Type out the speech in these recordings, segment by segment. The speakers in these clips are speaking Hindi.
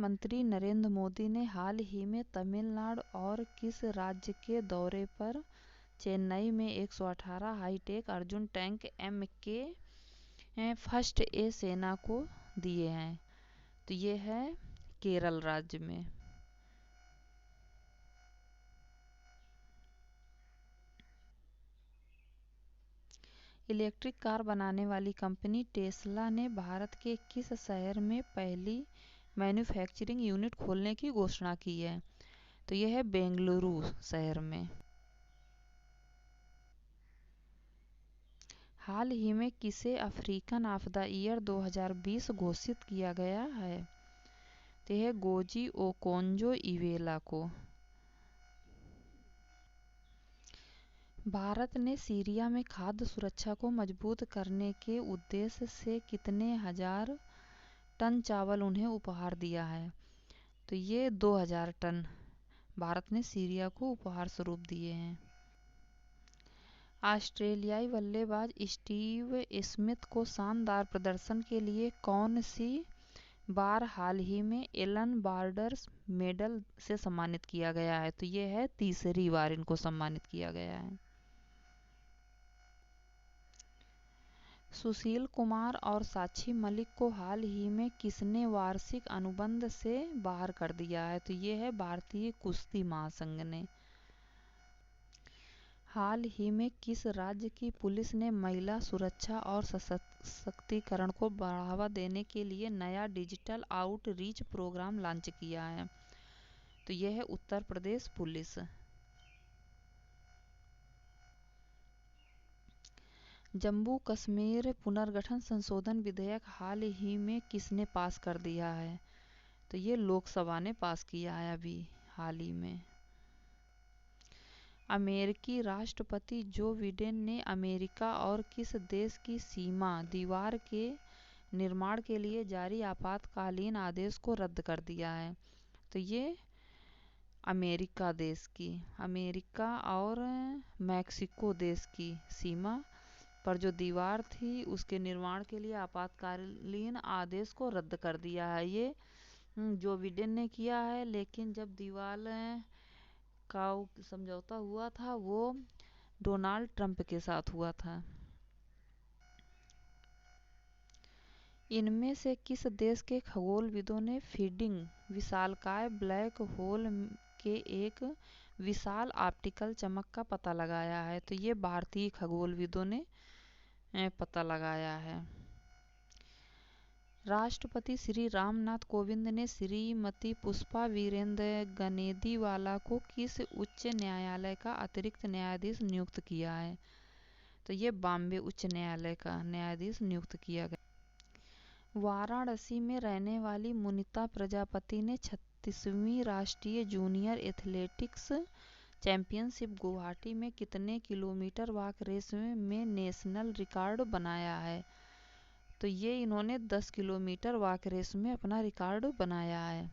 प्रधानमंत्री नरेंद्र मोदी ने हाल ही में तमिलनाडु और किस राज्य के दौरे पर चेन्नई में 118 hi tech Arjun tank MK first A सेना को दिए हैं? तो ये है केरल राज्य में। इलेक्ट्रिक कार बनाने वाली कंपनी टेस्ला ने भारत के किस शहर में पहली मैन्युफैक्चरिंग यूनिट खोलने की घोषणा की है? तो यह है बेंगलुरु शहर में। हाल ही में किसे अफ्रीकन ऑफ द ईयर 2020 घोषित किया गया है? तो यह गोजी ओकोंजो इवेला को। भारत ने सीरिया में खाद्य सुरक्षा को मजबूत करने के उद्देश्य से कितने हजार टन चावल उन्हें उपहार दिया है? तो ये 2000 टन भारत ने सीरिया को उपहार स्वरूप दिए हैं। ऑस्ट्रेलियाई बल्लेबाज स्टीव स्मिथ को शानदार प्रदर्शन के लिए कौन सी बार हाल ही में एलन बॉर्डर्स मेडल से सम्मानित किया गया है? तो ये है तीसरी बार इनको सम्मानित किया गया है। सुशील कुमार और साक्षी मलिक को हाल ही में किसने वार्षिक अनुबंध से बाहर कर दिया है? तो ये है भारतीय कुश्ती महासंघ ने। हाल ही में किस राज्य की पुलिस ने महिला सुरक्षा और सशक्तिकरण को बढ़ावा देने के लिए नया डिजिटल आउटरीच प्रोग्राम लॉन्च किया है? तो यह है उत्तर प्रदेश पुलिस। जम्मू कश्मीर पुनर्गठन संशोधन विधेयक हाल ही में किसने पास कर दिया है? तो ये लोकसभा ने पास किया है अभी हाल ही में। अमेरिकी राष्ट्रपति जो बिडेन ने अमेरिका और किस देश की सीमा दीवार के निर्माण के लिए जारी आपातकालीन आदेश को रद्द कर दिया है? तो ये अमेरिका देश की, अमेरिका और मैक्सिको देश की सीमा पर जो दीवार थी उसके निर्माण के लिए आपातकालीन आदेश को रद्द कर दिया है। ये जो बिडेन ने किया है, लेकिन जब दीवार का समझौता हुआ था वो डोनाल्ड ट्रंप के साथ हुआ था। इनमें से किस देश के खगोलविदों ने फीडिंग विशालकाय ब्लैक होल के एक विशाल ऑप्टिकल चमक का पता लगाया है? तो ये भारतीय खगोलविदों ने पता लगाया है। राष्ट्रपति श्री रामनाथ कोविंद ने श्रीमती पुष्पा वीरेंद्र गनेदीवाला को किस उच्च न्यायालय का अतिरिक्त न्यायाधीश नियुक्त किया है? तो ये बॉम्बे उच्च न्यायालय का न्यायाधीश नियुक्त किया गया। वाराणसी में रहने वाली मुनिता प्रजापति ने 36वीं राष्ट्रीय जूनियर एथलेटिक्स चैंपियनशिप गुवाहाटी में कितने किलोमीटर वॉक रेस में नेशनल रिकॉर्ड बनाया है? तो ये इन्होंने 10 किलोमीटर वॉक रेस में अपना रिकॉर्ड बनाया है।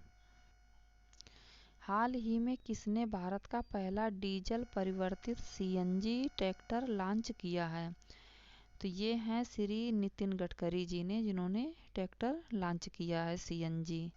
हाल ही में किसने भारत का पहला डीजल परिवर्तित CNG ट्रैक्टर लॉन्च किया है? तो ये हैं श्री नितिन गडकरी जी ने, जिन्होंने ट्रैक्टर लॉन्च किया है CNG।